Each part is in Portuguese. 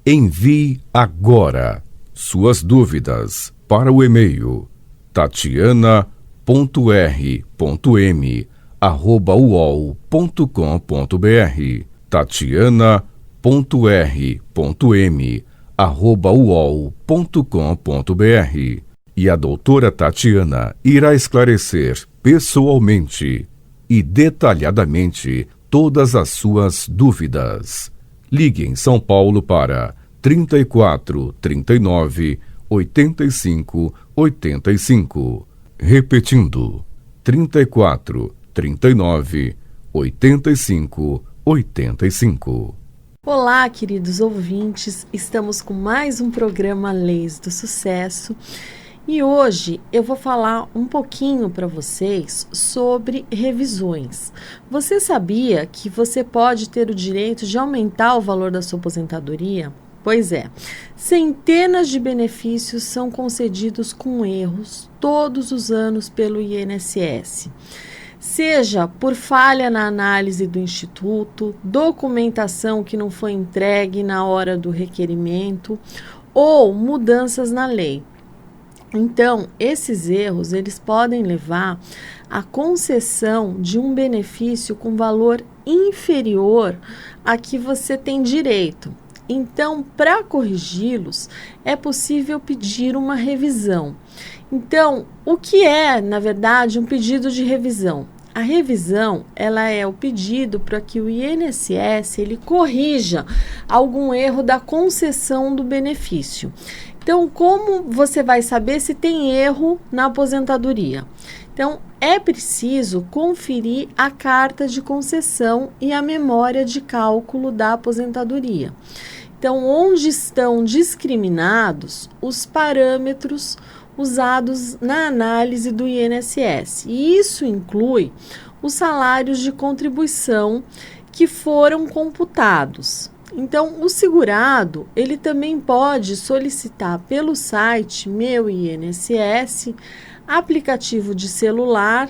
Envie agora suas dúvidas para o e-mail tatiana.r.m@uol.com.br tatiana.r.m@uol.com.br e a doutora Tatiana irá esclarecer pessoalmente e detalhadamente todas as suas dúvidas. Ligue em São Paulo para 34 39 85 85. Repetindo, 34 39 85 85. Olá, queridos ouvintes, estamos com mais um programa Leis do Sucesso e hoje eu vou falar um pouquinho para vocês sobre revisões. Você sabia que você pode ter o direito de aumentar o valor da sua aposentadoria? Pois é, centenas de benefícios são concedidos com erros todos os anos pelo INSS. Seja por falha na análise do Instituto, documentação que não foi entregue na hora do requerimento ou mudanças na lei. Então, esses erros, eles podem levar à concessão de um benefício com valor inferior a que você tem direito. Então, para corrigi-los, é possível pedir uma revisão. Então, o que é, na verdade, um pedido de revisão? A revisão, ela é o pedido para que o INSS ele corrija algum erro da concessão do benefício. Então, como você vai saber se tem erro na aposentadoria? Então, é preciso conferir a carta de concessão e a memória de cálculo da aposentadoria. Então, onde estão discriminados os parâmetros usados na análise do INSS. E isso inclui os salários de contribuição que foram computados. Então, o segurado, ele também pode solicitar pelo site Meu INSS, aplicativo de celular,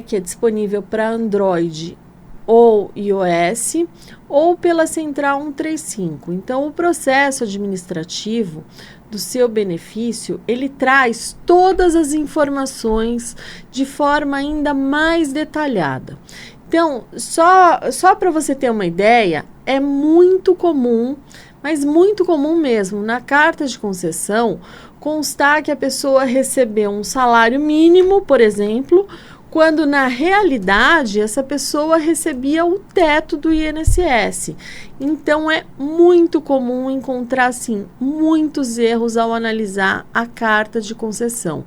que é disponível para Android ou iOS, ou pela Central 135. Então, o processo administrativo do seu benefício, ele traz todas as informações de forma ainda mais detalhada. Então, só para você ter uma ideia, é muito comum, mas muito comum mesmo, na carta de concessão, constar que a pessoa recebeu um salário mínimo, por exemplo, quando na realidade essa pessoa recebia o teto do INSS. Então é muito comum encontrar assim muitos erros ao analisar a carta de concessão.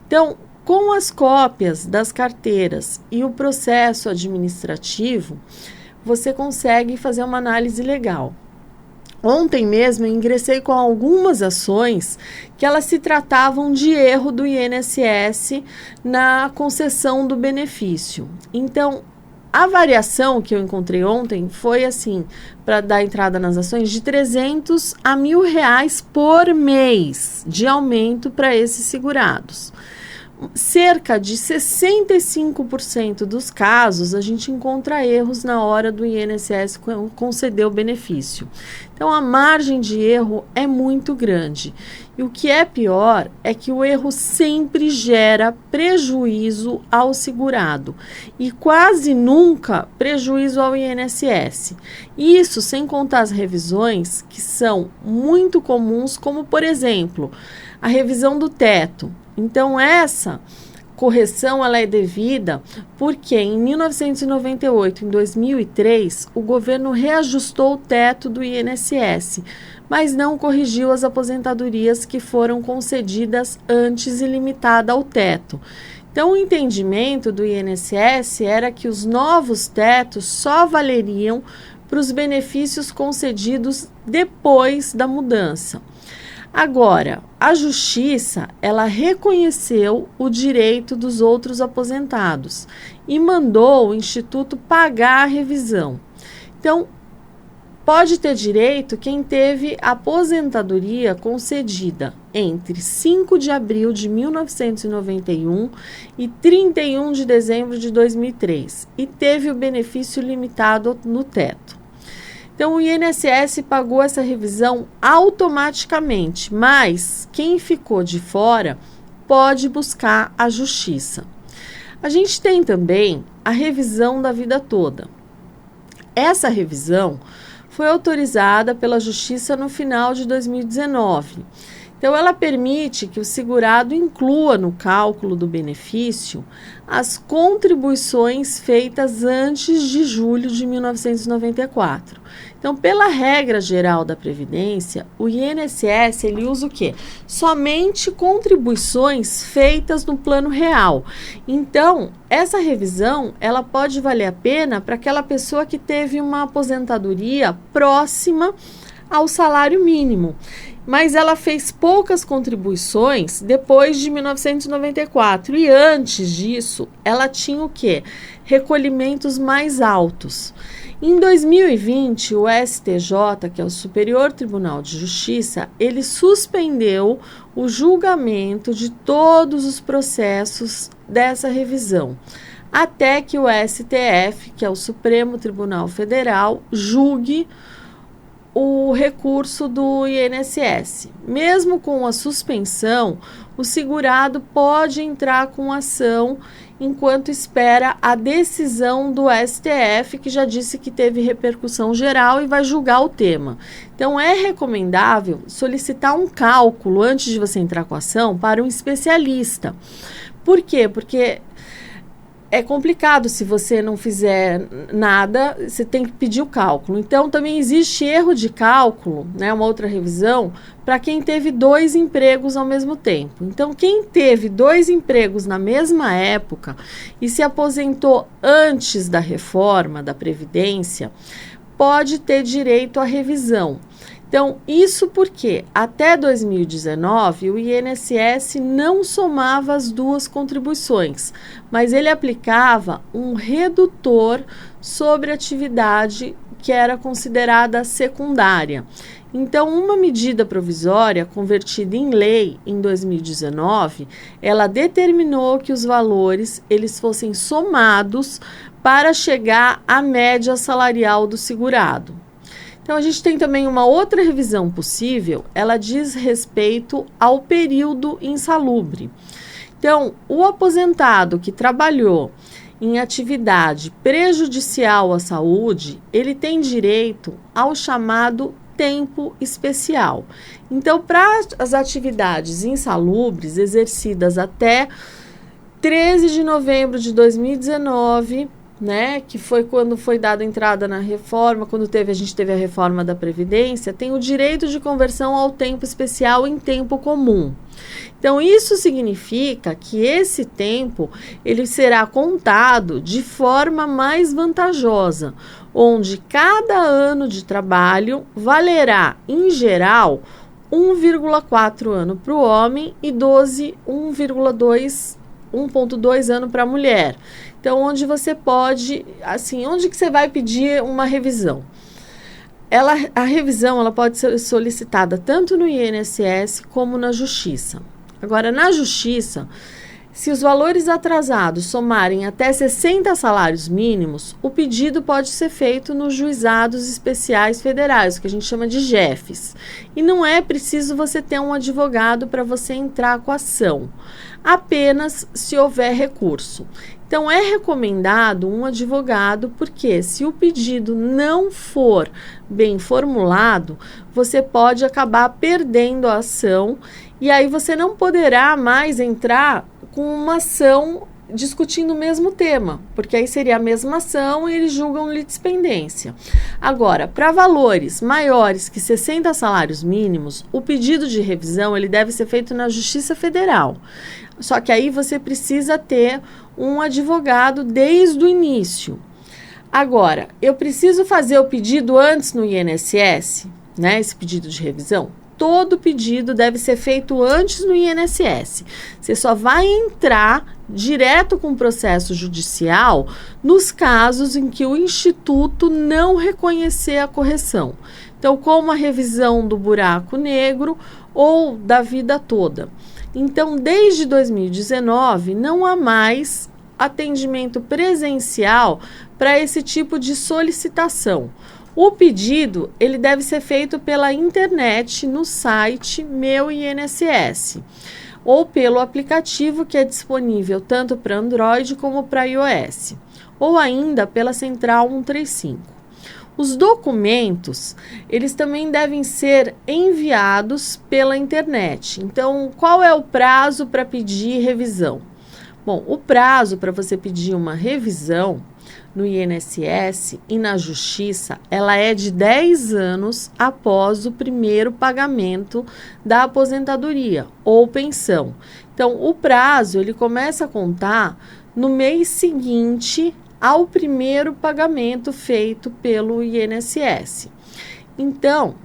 Então, com as cópias das carteiras e o processo administrativo, você consegue fazer uma análise legal. Ontem mesmo eu ingressei com algumas ações que elas se tratavam de erro do INSS na concessão do benefício. Então, a variação que eu encontrei ontem foi assim, para dar entrada nas ações, de R$300 a R$1.000 por mês de aumento para esses segurados. Cerca de 65% dos casos a gente encontra erros na hora do INSS conceder o benefício. Então a margem de erro é muito grande. E o que é pior é que o erro sempre gera prejuízo ao segurado e quase nunca prejuízo ao INSS. Isso sem contar as revisões que são muito comuns, como por exemplo, a revisão do teto. Então, essa correção ela é devida porque em 1998, em 2003, o governo reajustou o teto do INSS, mas não corrigiu as aposentadorias que foram concedidas antes e limitada ao teto. Então, o entendimento do INSS era que os novos tetos só valeriam para os benefícios concedidos depois da mudança. Agora, a Justiça, ela reconheceu o direito dos outros aposentados e mandou o Instituto pagar a revisão. Então, pode ter direito quem teve aposentadoria concedida entre 5 de abril de 1991 e 31 de dezembro de 2003 e teve o benefício limitado no teto. Então, o INSS pagou essa revisão automaticamente, mas quem ficou de fora pode buscar a justiça. A gente tem também a revisão da vida toda. Essa revisão foi autorizada pela Justiça no final de 2019. Então, ela permite que o segurado inclua no cálculo do benefício as contribuições feitas antes de julho de 1994. Então, pela regra geral da Previdência, o INSS ele usa o quê? Somente contribuições feitas no plano real. Então, essa revisão ela pode valer a pena para aquela pessoa que teve uma aposentadoria próxima ao salário mínimo, mas ela fez poucas contribuições depois de 1994 e antes disso ela tinha o quê? Recolhimentos mais altos. Em 2020, o STJ, que é o Superior Tribunal de Justiça, ele suspendeu o julgamento de todos os processos dessa revisão, até que o STF, que é o Supremo Tribunal Federal, julgue o recurso do INSS. Mesmo com a suspensão, o segurado pode entrar com ação enquanto espera a decisão do STF, que já disse que teve repercussão geral e vai julgar o tema. Então, é recomendável solicitar um cálculo antes de você entrar com a ação para um especialista. Por quê? Porque é complicado se você não fizer nada, você tem que pedir o cálculo. Então, também existe erro de cálculo, né, uma outra revisão, para quem teve 2 empregos ao mesmo tempo. Então, quem teve 2 empregos na mesma época e se aposentou antes da reforma da Previdência, pode ter direito à revisão. Então, isso porque até 2019 o INSS não somava as 2 contribuições, mas ele aplicava um redutor sobre a atividade que era considerada secundária. Então, uma medida provisória convertida em lei em 2019, ela determinou que os valores eles fossem somados para chegar à média salarial do segurado. Então, a gente tem também uma outra revisão possível, ela diz respeito ao período insalubre. Então, o aposentado que trabalhou em atividade prejudicial à saúde, ele tem direito ao chamado tempo especial. Então, para as atividades insalubres exercidas até 13 de novembro de 2019, né, que foi quando foi dada entrada na reforma, quando a gente teve a reforma da Previdência, tem o direito de conversão ao tempo especial em tempo comum. Então, isso significa que esse tempo ele será contado de forma mais vantajosa, onde cada ano de trabalho valerá, em geral, 1,4 ano para o homem e 1,2 ano para a mulher. Então, onde você pode, assim, onde que você vai pedir uma revisão? A revisão ela pode ser solicitada tanto no INSS como na Justiça. Agora, na Justiça, se os valores atrasados somarem até 60 salários mínimos, o pedido pode ser feito nos juizados especiais federais, o que a gente chama de JEFs. E não é preciso você ter um advogado para você entrar com a ação, apenas se houver recurso. Então, é recomendado um advogado, porque se o pedido não for bem formulado, você pode acabar perdendo a ação e aí você não poderá mais entrar com uma ação discutindo o mesmo tema, porque aí seria a mesma ação e eles julgam litispendência. Agora, para valores maiores que 60 salários mínimos, o pedido de revisão ele deve ser feito na Justiça Federal. Só que aí você precisa ter um advogado desde o início. Agora, eu preciso fazer o pedido antes no INSS, né? Esse pedido de revisão. Todo pedido deve ser feito antes no INSS. Você só vai entrar direto com o processo judicial nos casos em que o Instituto não reconhecer a correção. Então, como a revisão do buraco negro ou da vida toda. Então, desde 2019, não há mais atendimento presencial para esse tipo de solicitação. O pedido, ele deve ser feito pela internet no site Meu INSS ou pelo aplicativo que é disponível tanto para Android como para iOS, ou ainda pela Central 135. Os documentos, eles também devem ser enviados pela internet. Então, qual é o prazo para pedir revisão? Bom, o prazo para você pedir uma revisão no INSS e na Justiça, ela é de 10 anos após o primeiro pagamento da aposentadoria ou pensão. Então, o prazo, ele começa a contar no mês seguinte ao primeiro pagamento feito pelo INSS. Então,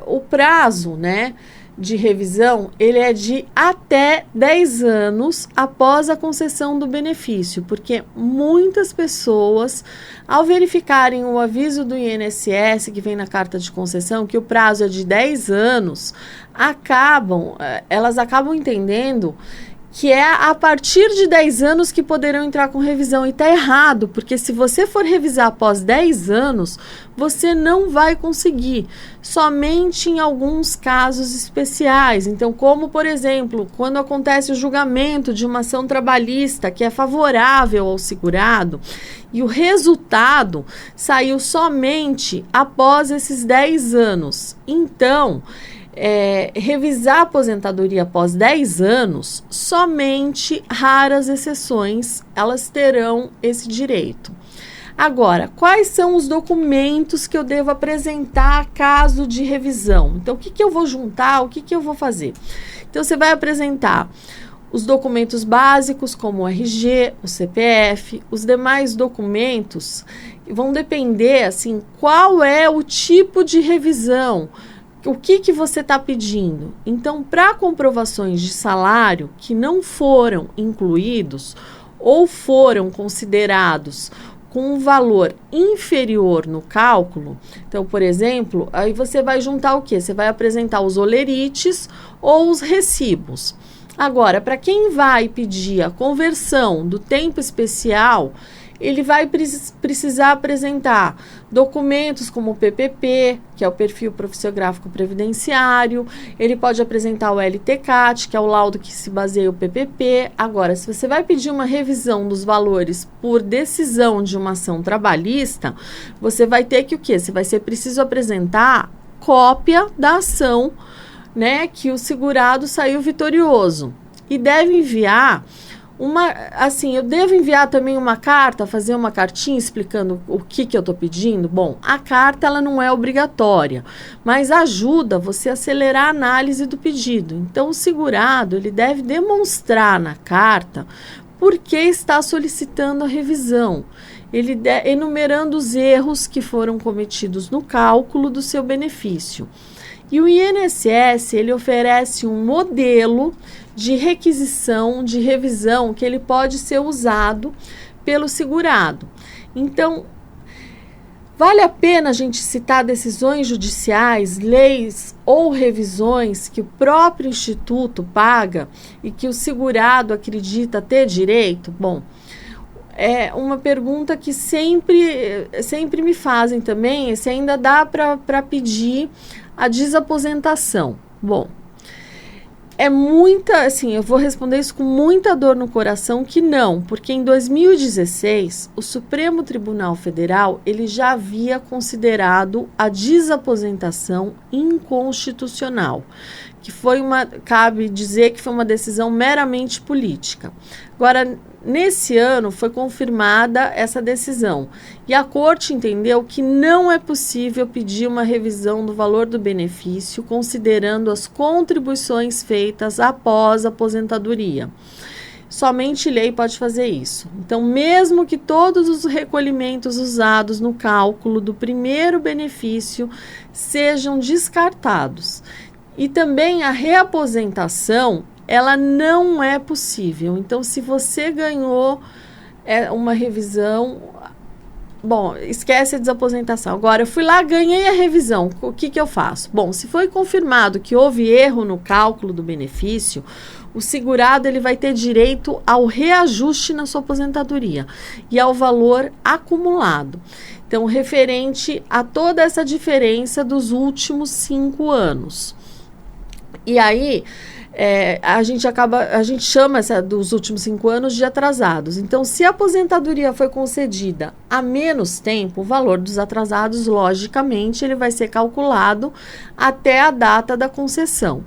o prazo, né, de revisão, ele é de até 10 anos após a concessão do benefício, porque muitas pessoas, ao verificarem o aviso do INSS, que vem na carta de concessão, que o prazo é de 10 anos, elas acabam entendendo que é a partir de 10 anos que poderão entrar com revisão. E está errado, porque se você for revisar após 10 anos, você não vai conseguir, somente em alguns casos especiais. Então, como, por exemplo, quando acontece o julgamento de uma ação trabalhista que é favorável ao segurado, e o resultado saiu somente após esses 10 anos. Então, revisar a aposentadoria após 10 anos, somente raras exceções elas terão esse direito. Agora, quais são os documentos que eu devo apresentar caso de revisão? Então, o que eu vou juntar, o que eu vou fazer? Então, você vai apresentar os documentos básicos, como o RG, o CPF, os demais documentos vão depender, assim, qual é o tipo de revisão, o que você está pedindo. Então, para comprovações de salário que não foram incluídos ou foram considerados com um valor inferior no cálculo, então, por exemplo, aí você vai juntar o quê? Você vai apresentar os olerites ou os recibos. Agora, para quem vai pedir a conversão do tempo especial, ele vai precisar apresentar documentos como o PPP, que é o Perfil Profissiográfico Previdenciário. Ele pode apresentar o LTCAT, que é o laudo que se baseia o PPP. Agora, se você vai pedir uma revisão dos valores por decisão de uma ação trabalhista, você vai ter que o quê? Você vai ser preciso apresentar cópia da ação, né, que o segurado saiu vitorioso. E deve enviar eu devo enviar também uma carta, fazer uma cartinha explicando o que eu estou pedindo? Bom, a carta ela não é obrigatória, mas ajuda você a acelerar a análise do pedido. Então, o segurado ele deve demonstrar na carta por que está solicitando a revisão, enumerando os erros que foram cometidos no cálculo do seu benefício. E o INSS, ele oferece um modelo de requisição, de revisão, que ele pode ser usado pelo segurado. Então, vale a pena a gente citar decisões judiciais, leis ou revisões que o próprio Instituto paga e que o segurado acredita ter direito? Bom, é uma pergunta que sempre me fazem também, se ainda dá para pedir a desaposentação. Bom, eu vou responder isso com muita dor no coração que não, porque em 2016 o Supremo Tribunal Federal ele já havia considerado a desaposentação inconstitucional, que cabe dizer que foi uma decisão meramente política. Agora, nesse ano foi confirmada essa decisão e a Corte entendeu que não é possível pedir uma revisão do valor do benefício considerando as contribuições feitas após a aposentadoria. Somente lei pode fazer isso. Então, mesmo que todos os recolhimentos usados no cálculo do primeiro benefício sejam descartados, e também a reaposentação, ela não é possível. Então, se você ganhou uma revisão, bom, esquece a desaposentação. Agora, eu fui lá, ganhei a revisão, o que eu faço? Bom, se foi confirmado que houve erro no cálculo do benefício, o segurado ele vai ter direito ao reajuste na sua aposentadoria e ao valor acumulado. Então, referente a toda essa diferença dos últimos 5 anos. E aí, a gente chama dos últimos 5 anos de atrasados. Então, se a aposentadoria foi concedida há menos tempo, o valor dos atrasados, logicamente, ele vai ser calculado até a data da concessão.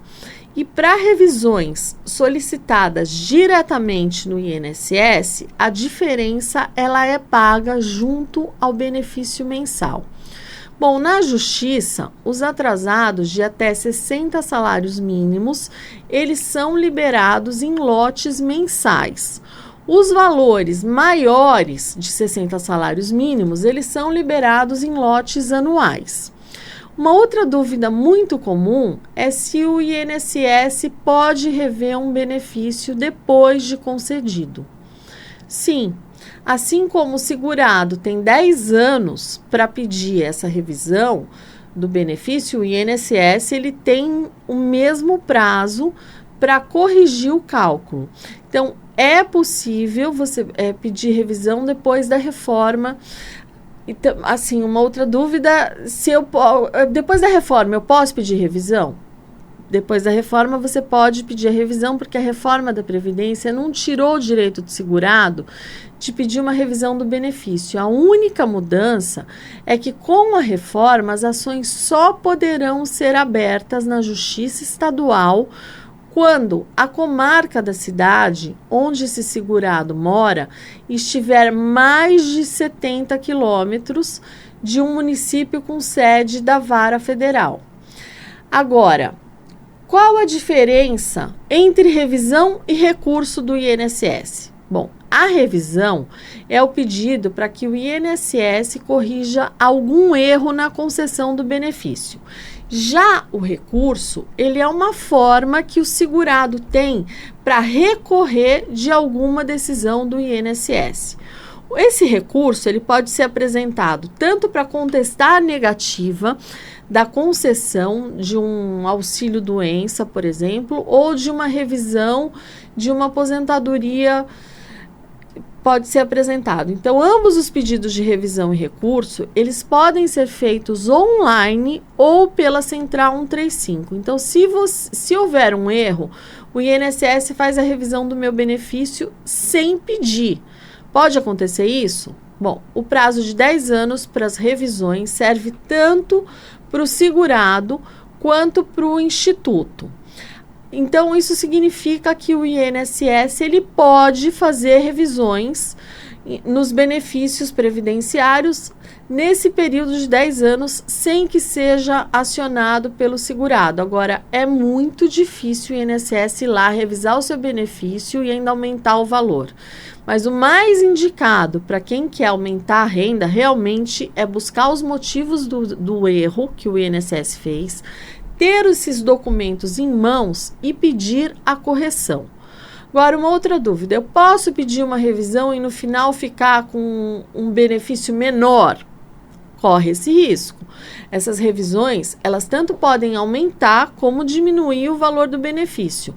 E para revisões solicitadas diretamente no INSS, a diferença ela é paga junto ao benefício mensal. Bom, na Justiça, os atrasados de até 60 salários mínimos, eles são liberados em lotes mensais. Os valores maiores de 60 salários mínimos, eles são liberados em lotes anuais. Uma outra dúvida muito comum é se o INSS pode rever um benefício depois de concedido. Sim. Assim como o segurado tem 10 anos para pedir essa revisão do benefício, o INSS ele tem o mesmo prazo para corrigir o cálculo. Então, é possível você pedir revisão depois da reforma. Então, assim, uma outra dúvida, depois da reforma eu posso pedir revisão? Depois da reforma você pode pedir a revisão, porque a reforma da Previdência não tirou o direito do segurado de pedir uma revisão do benefício. A única mudança é que com a reforma as ações só poderão ser abertas na Justiça Estadual quando a comarca da cidade onde esse segurado mora estiver mais de 70 quilômetros de um município com sede da Vara Federal. Agora, qual a diferença entre revisão e recurso do INSS? Bom, a revisão é o pedido para que o INSS corrija algum erro na concessão do benefício. Já o recurso, ele é uma forma que o segurado tem para recorrer de alguma decisão do INSS. Esse recurso ele pode ser apresentado tanto para contestar a negativa da concessão de um auxílio-doença, por exemplo, ou de uma revisão de uma aposentadoria pode ser apresentado. Então, ambos os pedidos de revisão e recurso, eles podem ser feitos online ou pela Central 135. Então, se houver um erro, o INSS faz a revisão do meu benefício sem pedir. Pode acontecer isso? Bom, o prazo de 10 anos para as revisões serve tanto para o segurado quanto para o instituto. Então, isso significa que o INSS ele pode fazer revisões nos benefícios previdenciários nesse período de 10 anos sem que seja acionado pelo segurado. Agora, é muito difícil o INSS ir lá revisar o seu benefício e ainda aumentar o valor. Mas o mais indicado para quem quer aumentar a renda realmente é buscar os motivos do erro que o INSS fez, ter esses documentos em mãos e pedir a correção. Agora, uma outra dúvida, eu posso pedir uma revisão e no final ficar com um benefício menor? Corre esse risco. Essas revisões, elas tanto podem aumentar como diminuir o valor do benefício.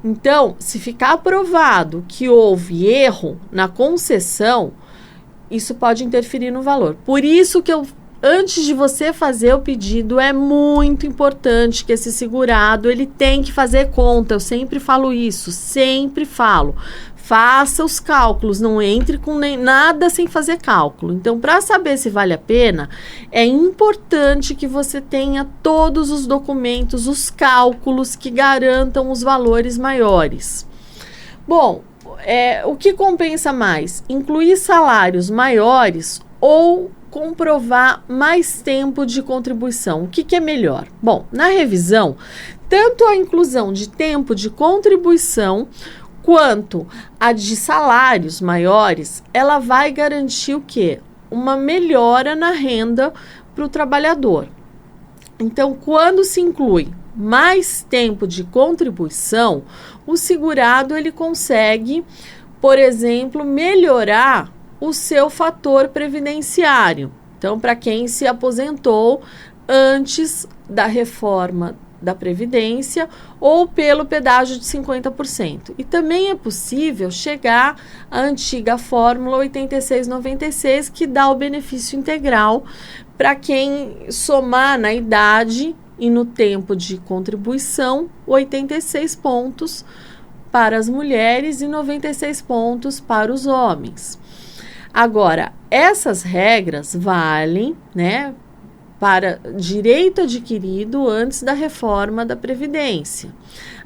Então, se ficar provado que houve erro na concessão, isso pode interferir no valor. Por isso que antes de você fazer o pedido, é muito importante que esse segurado, ele tem que fazer conta. Eu sempre falo isso, sempre falo. Faça os cálculos, não entre com nada sem fazer cálculo. Então, para saber se vale a pena, é importante que você tenha todos os documentos, os cálculos que garantam os valores maiores. Bom, o que compensa mais? Incluir salários maiores ou comprovar mais tempo de contribuição? O que é melhor? Bom, na revisão, tanto a inclusão de tempo de contribuição quanto a de salários maiores, ela vai garantir o quê? Uma melhora na renda para o trabalhador. Então, quando se inclui mais tempo de contribuição, o segurado ele consegue, por exemplo, melhorar o seu fator previdenciário. Então, para quem se aposentou antes da reforma da Previdência ou pelo pedágio de 50%. E também é possível chegar à antiga fórmula 8696, que dá o benefício integral para quem somar na idade e no tempo de contribuição 86 pontos para as mulheres e 96 pontos para os homens. Agora, essas regras valem, né, para direito adquirido antes da reforma da Previdência,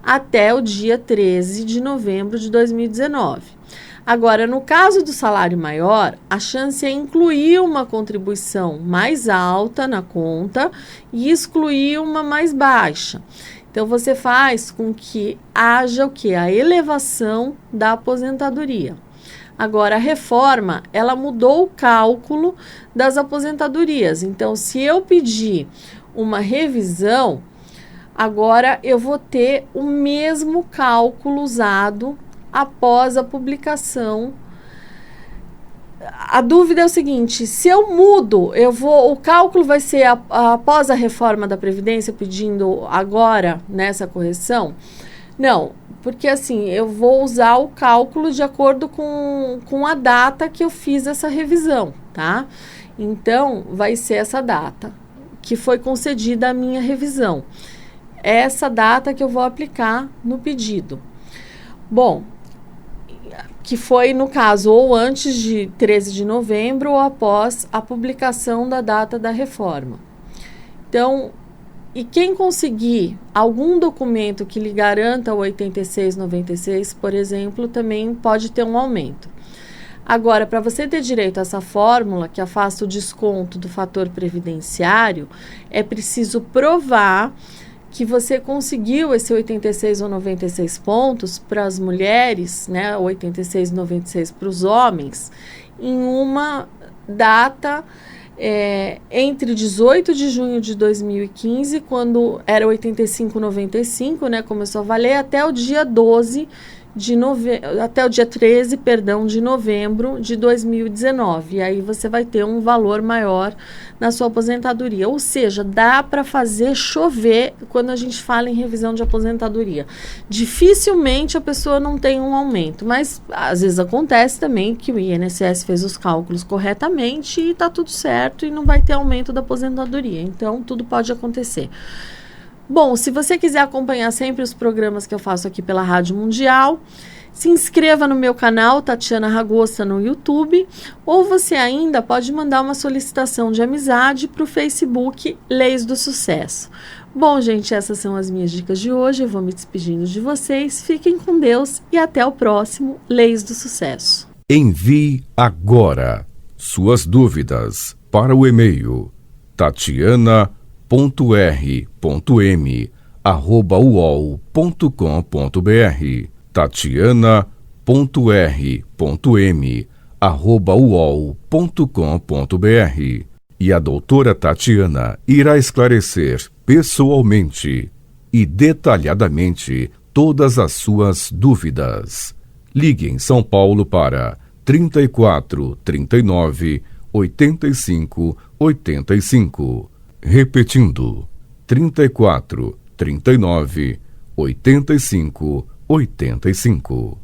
até o dia 13 de novembro de 2019. Agora, no caso do salário maior, a chance é incluir uma contribuição mais alta na conta e excluir uma mais baixa. Então, você faz com que haja o quê? A elevação da aposentadoria. Agora, a reforma, ela mudou o cálculo das aposentadorias. Então, se eu pedir uma revisão, agora eu vou ter o mesmo cálculo usado após a publicação. A dúvida é o seguinte: se eu mudo, o cálculo vai ser após a reforma da Previdência, pedindo agora nessa correção? Não, porque assim, eu vou usar o cálculo de acordo com a data que eu fiz essa revisão, tá? Então, vai ser essa data que foi concedida a minha revisão. É essa data que eu vou aplicar no pedido. Bom, que foi, no caso, ou antes de 13 de novembro ou após a publicação da data da reforma. Então, e quem conseguir algum documento que lhe garanta o 8696, por exemplo, também pode ter um aumento. Agora, para você ter direito a essa fórmula, que afasta o desconto do fator previdenciário, é preciso provar que você conseguiu esse 86 ou 96 pontos para as mulheres, né, 86 e 96 para os homens, em uma data entre 18 de junho de 2015, quando era 85,95, né, começou a valer, até o dia 13, de novembro de 2019. E aí você vai ter um valor maior na sua aposentadoria. Ou seja, dá para fazer chover quando a gente fala em revisão de aposentadoria. Dificilmente a pessoa não tem um aumento, mas às vezes acontece também que o INSS fez os cálculos corretamente e está tudo certo e não vai ter aumento da aposentadoria. Então, tudo pode acontecer. Bom, se você quiser acompanhar sempre os programas que eu faço aqui pela Rádio Mundial, se inscreva no meu canal, Tatiana Ragosta, no YouTube, ou você ainda pode mandar uma solicitação de amizade para o Facebook Leis do Sucesso. Bom, gente, essas são as minhas dicas de hoje. Eu vou me despedindo de vocês. Fiquem com Deus e até o próximo Leis do Sucesso. Envie agora suas dúvidas para o e-mail tatiana.r.m@uol.com.br tatiana.r.m@uol.com.br. E a doutora Tatiana irá esclarecer pessoalmente e detalhadamente todas as suas dúvidas. Ligue em São Paulo para 34 39 85 85. Repetindo, 34 39 85 85.